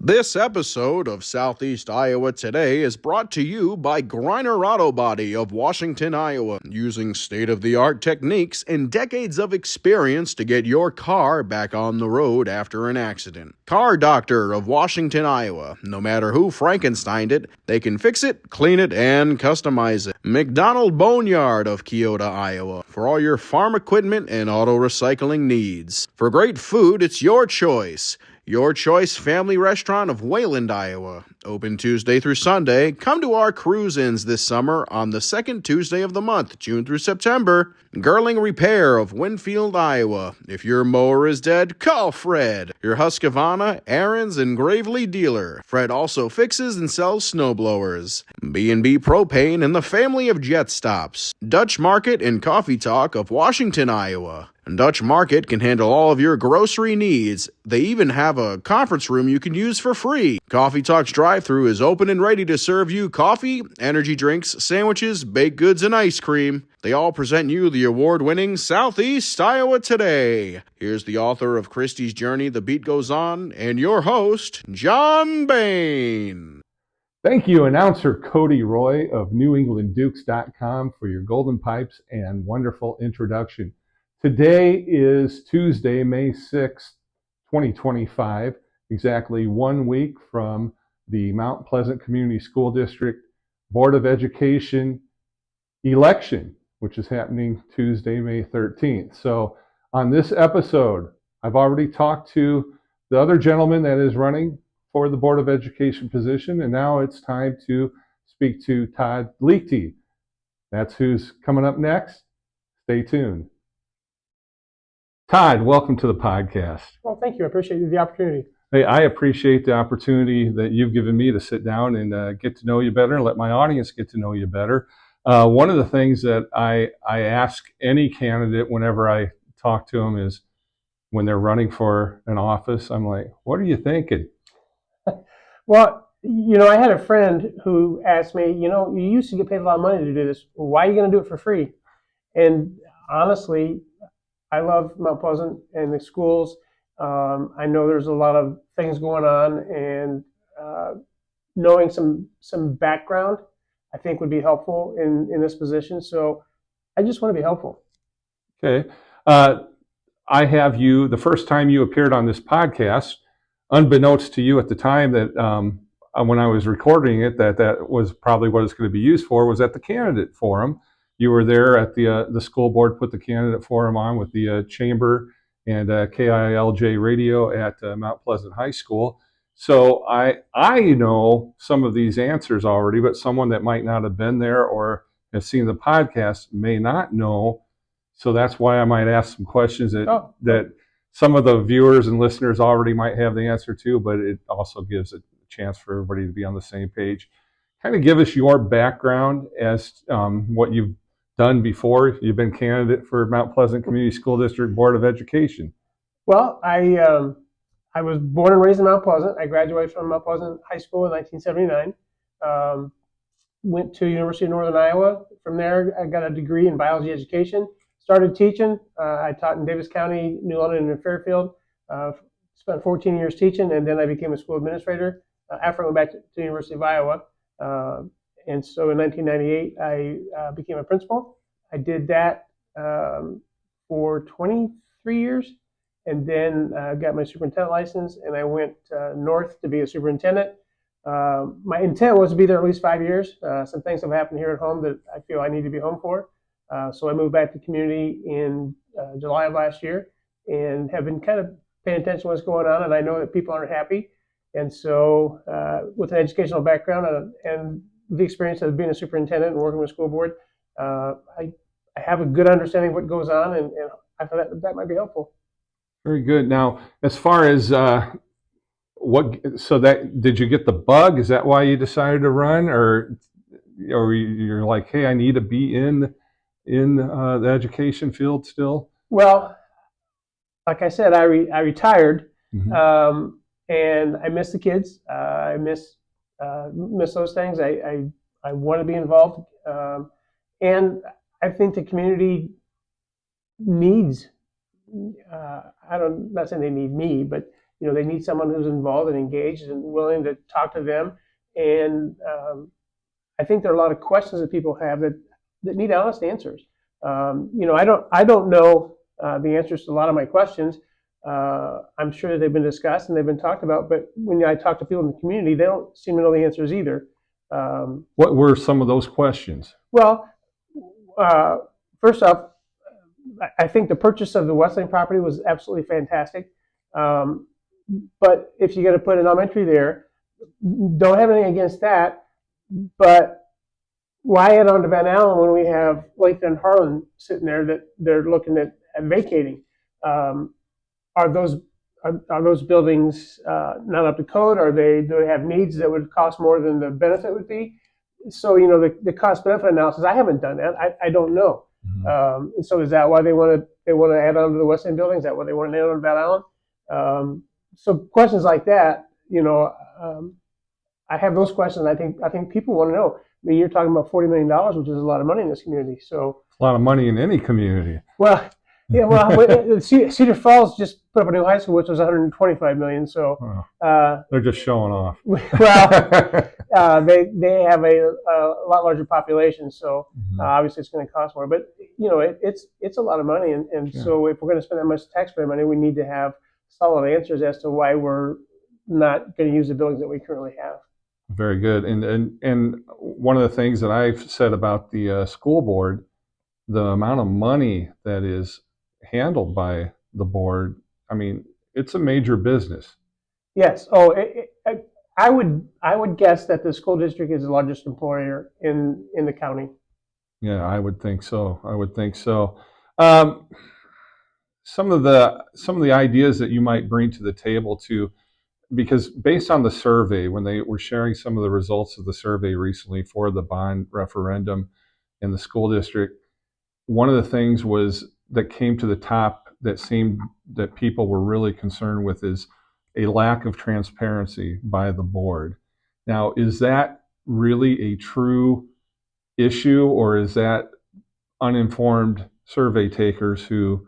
This episode of Southeast Iowa Today is brought to you by Griner Auto Body of Washington, Iowa, using state-of-the-art techniques and decades of experience to get your car back on the road after an accident. Car Doctor of Washington, Iowa. No matter who Frankensteined it, they can fix it, clean it, and customize it. McDonald Boneyard of Keota, Iowa, for all your farm equipment and auto recycling needs. For great food, it's your choice. Your Choice Family Restaurant of Wayland, Iowa. Open Tuesday through Sunday. Come to our cruise-ins this summer on the second Tuesday of the month, June through September. Girling Repair of Winfield, Iowa. If your mower is dead, call Fred, your Husqvarna, Aaron's, and Gravely dealer. Fred also fixes and sells snowblowers. B&B Propane and the family of Jet Stops. Dutch Market and Coffee Talk of Washington, Iowa. Dutch Market can handle all of your grocery needs. They even have a conference room you can use for free. Coffee Talk's drive-thru is open and ready to serve you coffee, energy drinks, sandwiches, baked goods, and ice cream. They all present you the award-winning Southeast Iowa Today. Here's the author of Christie's Journey, The Beat Goes On, and your host, John Bain. Thank you, announcer Cody Roy of NewEnglandDukes.com for your golden pipes and wonderful introduction. Today is Tuesday, May 6th, 2025, exactly 1 week from the Mount Pleasant Community School District Board of Education election, which is happening Tuesday, May 13th. So on this episode, I've already talked to the other gentleman that is running for the Board of Education position, and now it's time to speak to Todd Liechty. That's who's coming up next. Stay tuned. Todd, welcome to the podcast. Well, thank you. I appreciate the opportunity. Hey, I appreciate the opportunity that you've given me to sit down and get to know you better and let my audience get to know you better. One of the things that I ask any candidate whenever I talk to them is when they're running for an office, I'm like, what are you thinking? Well, I had a friend who asked me, you used to get paid a lot of money to do this. Why are you going to do it for free? And honestly, I love Mount Pleasant and the schools. I know there's a lot of things going on, and knowing some background, I think would be helpful in this position. So I just want to be helpful. Okay. I have you, the first time you appeared on this podcast, unbeknownst to you at the time that when I was recording it, that was probably what it's going to be used for, was at the candidate forum. You were there at the school board, put the candidate forum on with the chamber and KILJ radio at Mount Pleasant High School. So I know some of these answers already, but someone that might not have been there or has seen the podcast may not know. So that's why I might ask some questions that some of the viewers and listeners already might have the answer to, but it also gives a chance for everybody to be on the same page. Kind of give us your background as what you've done before you've been candidate for Mount Pleasant Community School District Board of Education. Well, I was born and raised in Mount Pleasant. I graduated from Mount Pleasant High School in 1979. Went to University of Northern Iowa. From there, I got a degree in biology education. Started teaching. I taught in Davis County, New London, and Fairfield. Spent 14 years teaching, and then I became a school administrator after I went back to the University of Iowa. And so in 1998, I became a principal. I did that for 23 years, and then got my superintendent license, and I went north to be a superintendent. My intent was to be there at least 5 years. Some things have happened here at home that I feel I need to be home for. So I moved back to the community in July of last year, and have been kind of paying attention to what's going on, and I know that people aren't happy. And so with an educational background and the experience of being a superintendent and working with a school board, I have a good understanding of what goes on, and I thought that might be helpful. Very good. Now, as far as did you get the bug? Is that why you decided to run, or you're like, hey, I need to be in the education field still? Well, like I said, I retired, Mm-hmm. And I miss the kids. I miss those things. I want to be involved, and I think the community needs. I'm not saying they need me, but They need someone who's involved and engaged and willing to talk to them. And I think there are a lot of questions that people have that need honest answers. I don't know the answers to a lot of my questions. I'm sure that they've been discussed and they've been talked about, but when I talk to people in the community, they don't seem to know the answers either. What were some of those questions? Well, first off, I think the purchase of the Wesleyan property was absolutely fantastic. But if you're going to put an elementary there, don't have anything against that. But why add on to Van Allen when we have Lathan and Harlan sitting there that they're looking at vacating? Are those buildings not up to code? Do they have needs that would cost more than the benefit would be? So the cost benefit analysis, I haven't done that. I don't know. Mm-hmm. And so is that why they want to add on to the West End buildings? Is that why they want to add on to Van Allen? So questions like that, I have those questions. I think people want to know. I mean, you're talking about $40 million, which is a lot of money in this community. So a lot of money in any community. Well, yeah. Well, Cedar Falls just put up a new high school, which was $125 million. So they're just showing off. Well, they have a lot larger population, so obviously it's going to cost more. But it's a lot of money, and so if we're going to spend that much taxpayer money, we need to have solid answers as to why we're not going to use the buildings that we currently have. Very good. And one of the things that I've said about the school board, the amount of money that is handled by the board, I mean, it's a major business. Yes. Oh, I would guess that the school district is the largest employer in the county. Yeah, I would think so. Some of the ideas that you might bring to the table because based on the survey, when they were sharing some of the results of the survey recently for the bond referendum in the school district, one of the things that came to the top that seemed that people were really concerned with is a lack of transparency by the board. Now, is that really a true issue, or is that uninformed survey takers who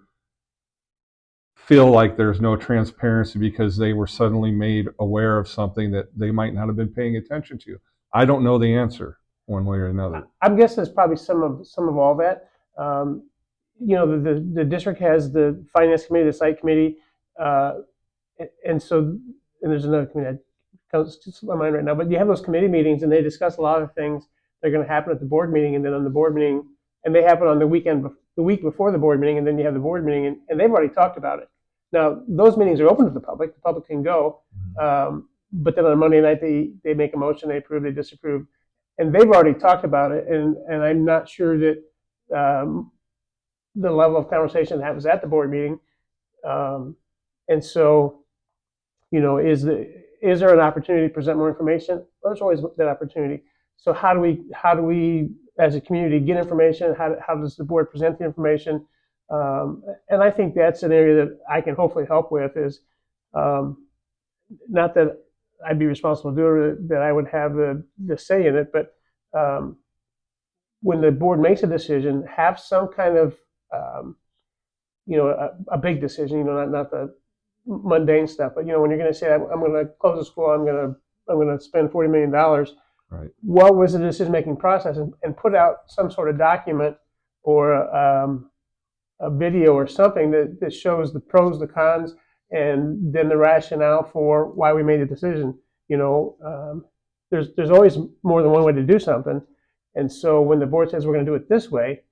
feel like there's no transparency because they were suddenly made aware of something that they might not have been paying attention to? I don't know the answer one way or another. I'm guessing it's probably some of all that. The district has the finance committee, the site committee, and there's another committee that comes to my mind right now. But you have those committee meetings, and they discuss a lot of things that are going to happen at the board meeting, and then on the board meeting, and they happen on the week before the board meeting, and then you have the board meeting, and they've already talked about it. Now, those meetings are open to the public. The public can go, but then on Monday night, they make a motion, they approve, they disapprove, and they've already talked about it. And I'm not sure that the level of conversation that happens at the board meeting. And so, is there an opportunity to present more information? Well, there's always that opportunity. So how do we as a community get information? How does the board present the information? And I think that's an area that I can hopefully help with. Is not that I'd be responsible to do it, that I would have the say in it, but when the board makes a decision, have some kind of a big decision. Not the mundane stuff, but when you're going to say I'm going to close the school, I'm going to spend $40 million. Right. What was the decision-making process, and put out some sort of document or a video or something that shows the pros, the cons, and then the rationale for why we made the decision. There's always more than one way to do something, and so when the board says we're going to do it this way,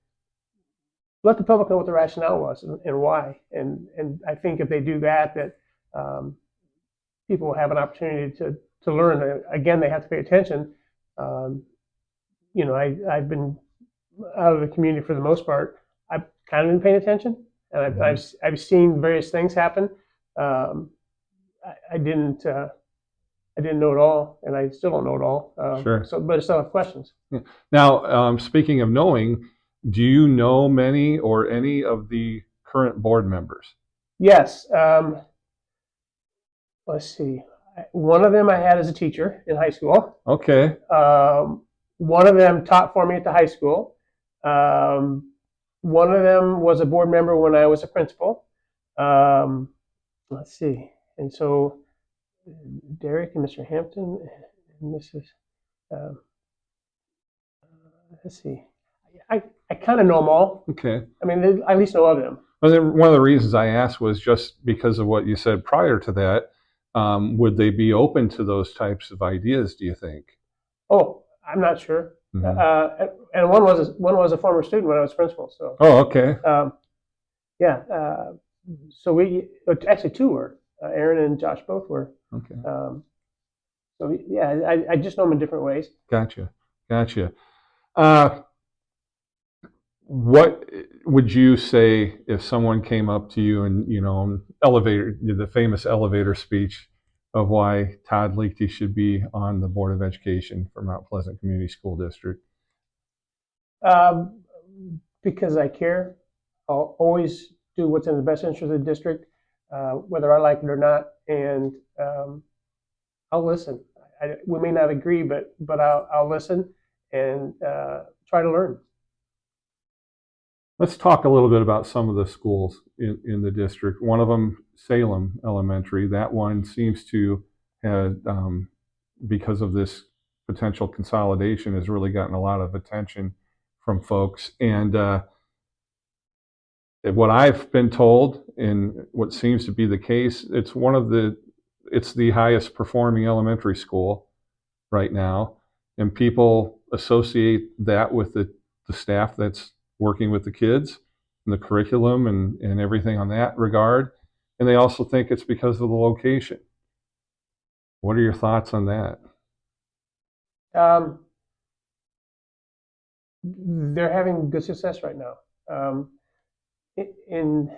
let the public know what the rationale was and why. And I think if they do that people will have an opportunity to learn. Again, they have to pay attention. I've been out of the community for the most part. I've kind of been paying attention, and I've seen various things happen. I didn't know it all, and I still don't know it all. Sure. But I still have questions. Yeah. Now, speaking of knowing, do you know many or any of the current board members? Yes. Let's see. One of them I had as a teacher in high school. Okay. One of them taught for me at the high school. One of them was a board member when I was a principal. Let's see. And so Derek and Mr. Hampton and Mrs. Um, let's see, I kind of know them all. Okay. I mean, I at least know of them. Well, one of the reasons I asked was just because of what you said prior to that. Would they be open to those types of ideas, do you think? Oh, I'm not sure. Mhm. And one was a former student when I was principal. So Oh, okay. yeah. So we actually two were. Aaron and Josh both were. Okay. So yeah, I just know them in different ways. Gotcha. What would you say if someone came up to you and, the famous elevator speech of why Todd Liechty should be on the Board of Education for Mount Pleasant Community School District? Um, because I care, I'll always do what's in the best interest of the district, whether I like it or not, and I'll listen. We may not agree, but I'll listen and try to learn. Let's talk a little bit about some of the schools in the district. One of them, Salem Elementary, that one seems to have, because of this potential consolidation, has really gotten a lot of attention from folks. And what I've been told, and what seems to be the case, it's the highest performing elementary school right now, and people associate that with the staff that's working with the kids and the curriculum and everything on that regard. And they also think it's because of the location. What are your thoughts on that? They're having good success right now. In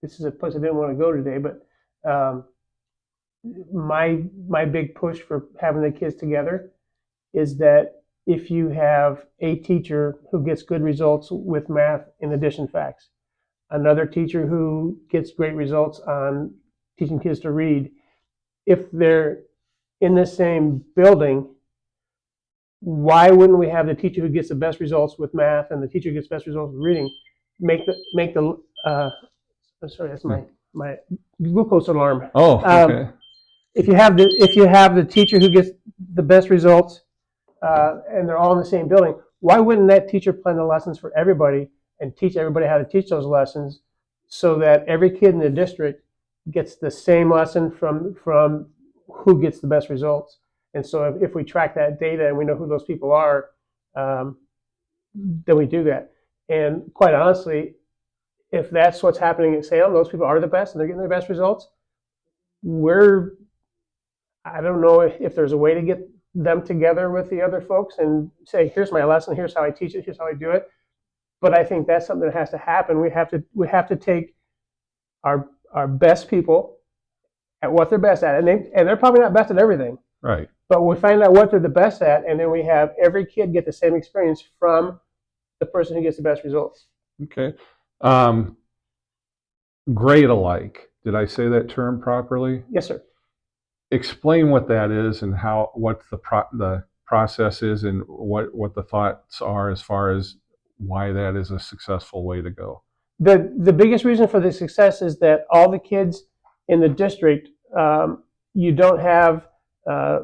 This is a place I didn't want to go today, but my big push for having the kids together is that if you have a teacher who gets good results with math in addition facts, another teacher who gets great results on teaching kids to read, if they're in the same building, why wouldn't we have the teacher who gets the best results with math and the teacher who gets best results with reading make the sorry, that's my glucose alarm. Oh, okay. If you have the teacher who gets the best results and they're all in the same building, why wouldn't that teacher plan the lessons for everybody and teach everybody how to teach those lessons so that every kid in the district gets the same lesson from who gets the best results? And so if we track that data and we know who those people are, then we do that. And quite honestly, if that's what's happening at Salem, those people are the best and they're getting their best results, I don't know if there's a way to get them together with the other folks and say, here's my lesson, here's how I teach it, here's how I do it. But I think that's something that has to happen. We have to take our best people at what they're best at, and they're probably not best at everything. Right. But we find out what they're the best at, and then we have every kid get the same experience from the person who gets the best results. Okay. Grade alike. Did I say that term properly? Yes, sir. Explain what that is and what the process is and what the thoughts are as far as why that is a successful way to go. The biggest reason for the success is that all the kids in the district, you don't have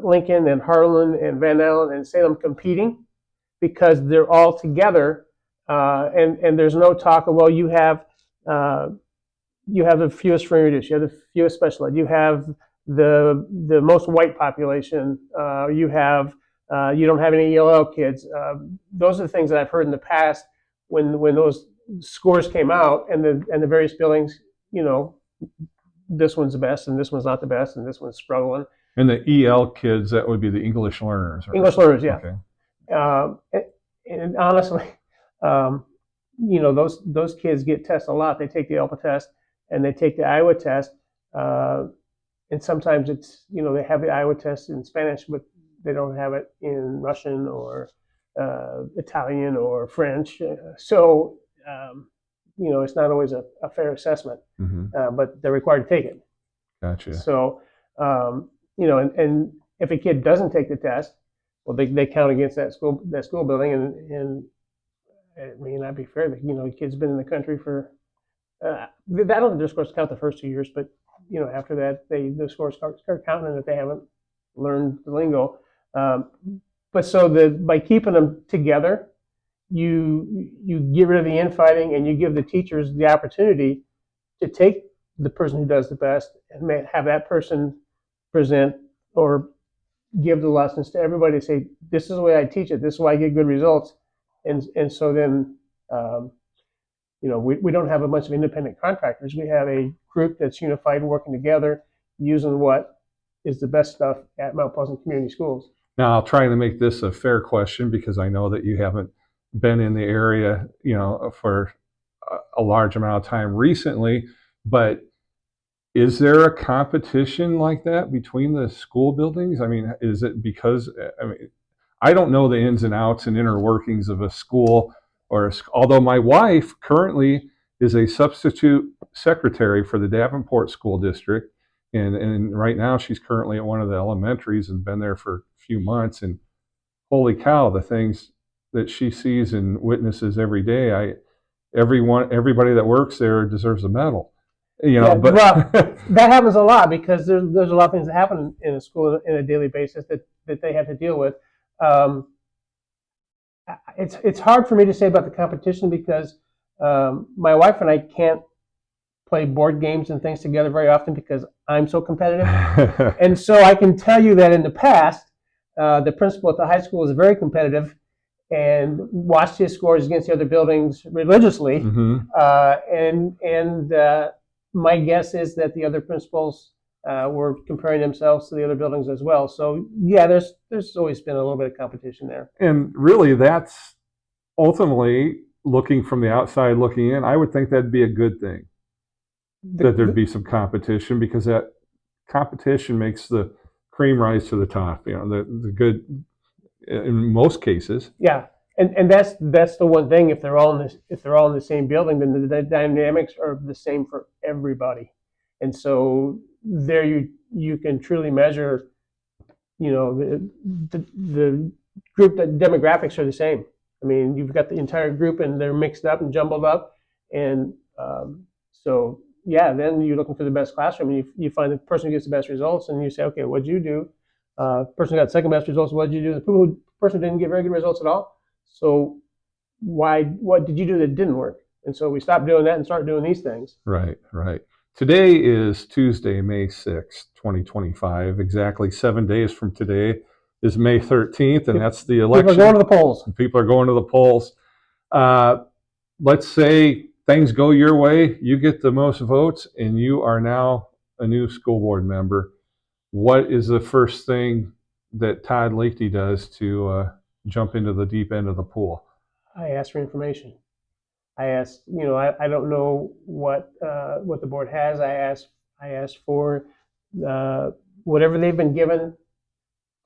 Lincoln and Harlan and Van Allen and Salem competing because they're all together, and there's no talk of, well, you have the fewest free reduced, you have the fewest special ed, you have the most white population, you don't have any ELL kids. Those are the things that I've heard in the past when those scores came out and the various buildings, this one's the best and this one's not the best and this one's struggling. And the EL kids, that would be the English learners. Right? English learners, yeah. Okay. And honestly, those kids get tested a lot. They take the ELPA test and they take the Iowa test. And sometimes it's, they have the Iowa test in Spanish, but they don't have it in Russian or Italian or French. So, it's not always a fair assessment, but they're required to take it. Gotcha. So, and if a kid doesn't take the test, well, they count against that school building, and it may not be fair. The kid's been in the country for I don't think their scores count the first 2 years, but after that, the scores start counting if they haven't learned the lingo. But so by keeping them together, you get rid of the infighting, and you give the teachers the opportunity to take the person who does the best and have that person present or give the lessons to everybody. Say, this is the way I teach it. This is why I get good results. And so then, we don't have a bunch of independent contractors. We have a group that's unified, working together, using what is the best stuff at Mount Pleasant Community Schools. Now, I'll try to make this a fair question because I know that you haven't been in the area, for a large amount of time recently, but is there a competition like that between the school buildings? I mean, is it because, I don't know the ins and outs and inner workings of a school, although my wife currently is a substitute secretary for the Davenport School District. And right now she's currently at one of the elementaries and been there for a few months. And holy cow, the things that she sees and witnesses every day, everybody that works there deserves a medal. But well, that happens a lot because there's a lot of things that happen in a school on a daily basis that they have to deal with. It's hard for me to say about the competition because my wife and I can't play board games and things together very often because I'm so competitive. And so I can tell you that in the past, the principal at the high school was very competitive and watched his scores against the other buildings religiously. Mm-hmm. And my guess is that the other principals were comparing themselves to the other buildings as well. So yeah, there's always been a little bit of competition there. And really, that's ultimately, looking from the outside looking in, I would think that'd be a good thing, that there'd be some competition, because that competition makes the cream rise to the top. The good in most cases. Yeah, and that's the one thing. If they're all in the same building, then the dynamics are the same for everybody, and so there you can truly measure. The group, the demographics are the same. I mean, you've got the entire group, and they're mixed up and jumbled up, and so yeah, then you're looking for the best classroom, and you find the person who gets the best results, and you say, okay, what'd you do? Person who got second best results, what'd you do? The person who didn't get very good results at all. So what did you do that didn't work? And so we stopped doing that and started doing these things. Right. Today is Tuesday, May 6th, 2025. Exactly 7 days from today is May 13th, and that's the election. People are going to the polls. People are going to the polls. Let's say things go your way, you get the most votes, and you are now a new school board member. What is the first thing that Todd Liechty does to jump into the deep end of the pool? I ask for information. I ask, I don't know what the board has. I ask for whatever they've been given to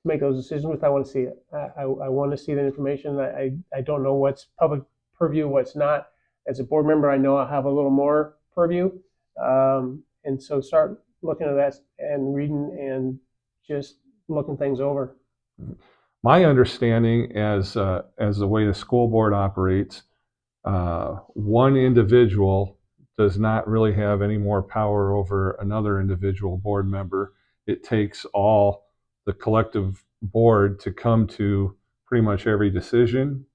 make those decisions with. I want to see it. I want to see that information. I don't know what's public purview, what's not. As a board member, I know I'll have a little more purview, and so start looking at that and reading and just looking things over. My understanding, as the way the school board operates, one individual does not really have any more power over another individual board member. It takes all the collective board to come to pretty much every decision.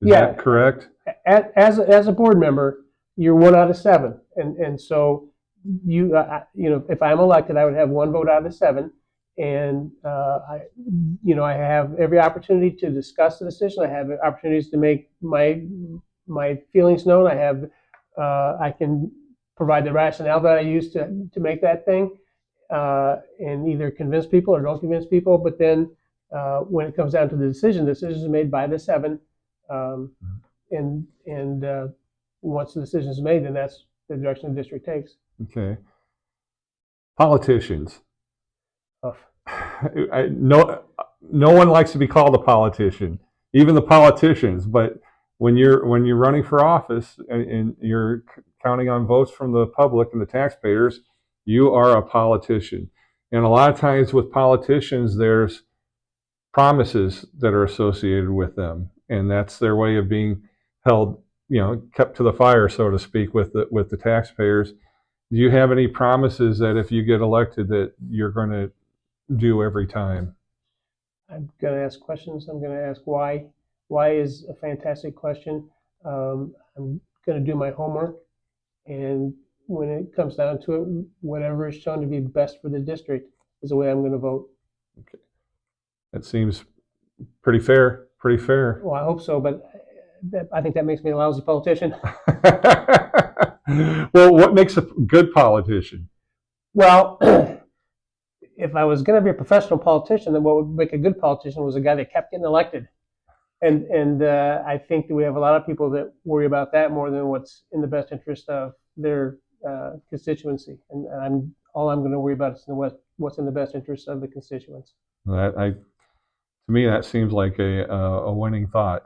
Is that correct? As a board member, you're 1 out of 7, and so if I'm elected, I would have 1 vote out of the 7, and I have every opportunity to discuss the decision. I have opportunities to make my feelings known. I can provide the rationale that I use to make that thing, and either convince people or don't convince people. But then when it comes down to the decisions are made by the 7, and once the decision is made, then that's the direction the district takes. Okay. Politicians. No one likes to be called a politician, even the politicians. But when you're running for office and you're counting on votes from the public and the taxpayers, you are a politician. And a lot of times with politicians, there's promises that are associated with them, and that's their way of being held kept to the fire, so to speak, with the taxpayers. Do you have any promises that if you get elected that you're going to do every time? I'm going to ask questions. I'm going to ask why. Why is a fantastic question. I'm going to do my homework, and when it comes down to it, whatever is shown to be best for the district is the way I'm going to vote. Okay. That seems pretty fair. Pretty fair. Well, I hope so, but I think that makes me a lousy politician. Well, what makes a good politician? Well, if I was going to be a professional politician, then what would make a good politician was a guy that kept getting elected. And I think that we have a lot of people that worry about that more than what's in the best interest of their constituency. And all I'm going to worry about is what's in the best interest of the constituents. To me, that seems like a winning thought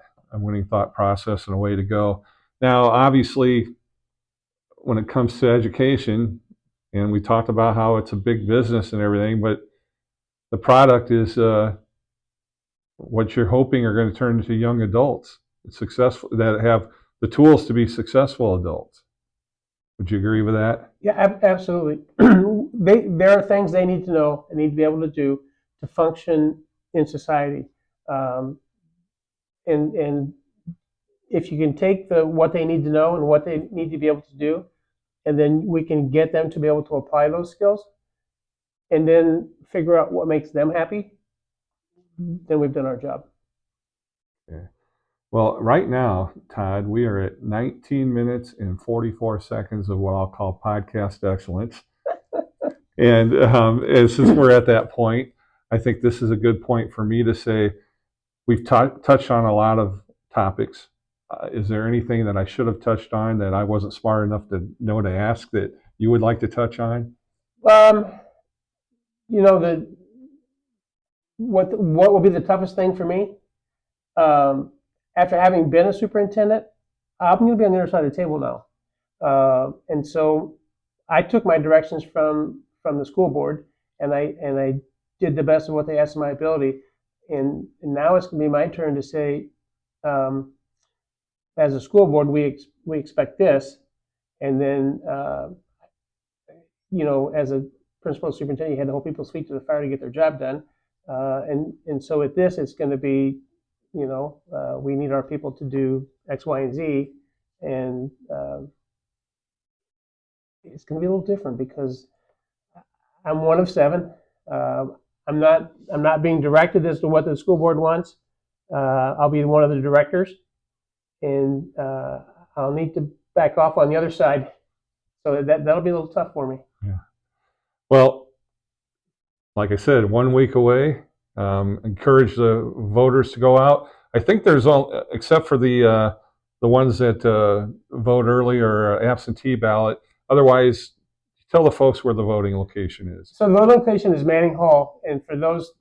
process and a way to go. Now, obviously, when it comes to education, and we talked about how it's a big business and everything, but the product is what you're hoping are going to turn into young adults, successful, that have the tools to be successful adults. Would you agree with that? Yeah, absolutely. There are things they need to know and need to be able to do to function in society. And if you can take what they need to know and what they need to be able to do, and then we can get them to be able to apply those skills, and then figure out what makes them happy, then we've done our job. Yeah. Well, right now, Todd, we are at 19 minutes and 44 seconds of what I'll call podcast excellence. And since we're at that point, I think this is a good point for me to say we've touched on a lot of topics. Is there anything that I should have touched on that I wasn't smart enough to know to ask that you would like to touch on? What will be the toughest thing for me? After having been a superintendent, I'm going to be on the other side of the table now, and so I took my directions from the school board, and I did the best of what they asked of my ability, and now it's going to be my turn to say, as a school board, we expect this, and then as a principal superintendent, you had to hold people's feet to the fire to get their job done, and so with this, it's going to be, we need our people to do X, Y, and Z, and it's going to be a little different because I'm one of 7. I'm not being directed as to what the school board wants. I'll be one of the directors, and I'll need to back off on the other side. So that'll be a little tough for me. Yeah. Well, like I said, 1 week away. Encourage the voters to go out. I think there's all, except for the ones that vote early or absentee ballot. Otherwise, tell the folks where the voting location is. So the voting location is Manning Hall, and for those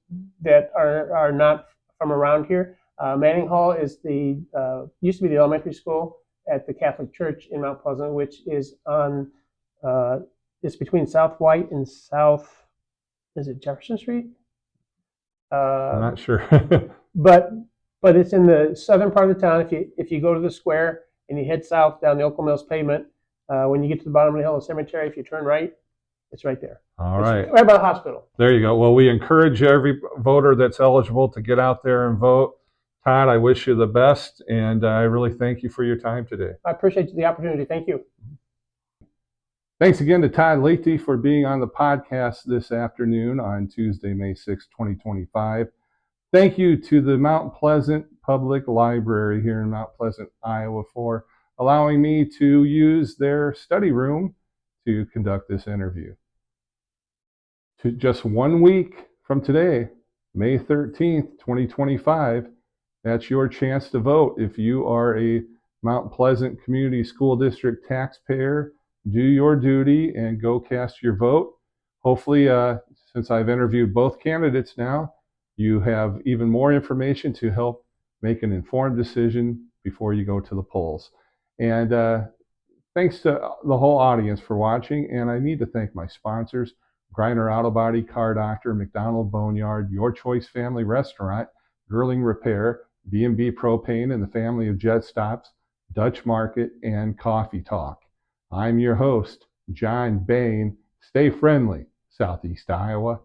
that are not from around here, Manning Hall is used to be the elementary school at the Catholic Church in Mount Pleasant, which is on it's between South White and South, is it Jefferson Street? I'm not sure. but it's in the southern part of the town. If you go to the square and you head south down the Oakland Mills pavement, when you get to the bottom of the hill of the cemetery, if you turn right, it's right there. All right. It's right by the hospital. There you go. Well, we encourage every voter that's eligible to get out there and vote. Todd, I wish you the best, and I really thank you for your time today. I appreciate the opportunity. Thank you. Thanks again to Todd Liechty for being on the podcast this afternoon on Tuesday, May 6, 2025. Thank you to the Mount Pleasant Public Library here in Mount Pleasant, Iowa, for allowing me to use their study room to conduct this interview. To just 1 week from today, May 13th, 2025, that's your chance to vote. If you are a Mount Pleasant Community School District taxpayer, do your duty and go cast your vote. Hopefully, since I've interviewed both candidates now, you have even more information to help make an informed decision before you go to the polls. And thanks to the whole audience for watching. And I need to thank my sponsors, Griner Auto Body, Car Doctor, McDonald Boneyard, Your Choice Family Restaurant, Girling Repair, B&B Propane, and the family of Jet Stops, Dutch Market, and Coffee Talk. I'm your host, John Bain. Stay friendly, Southeast Iowa.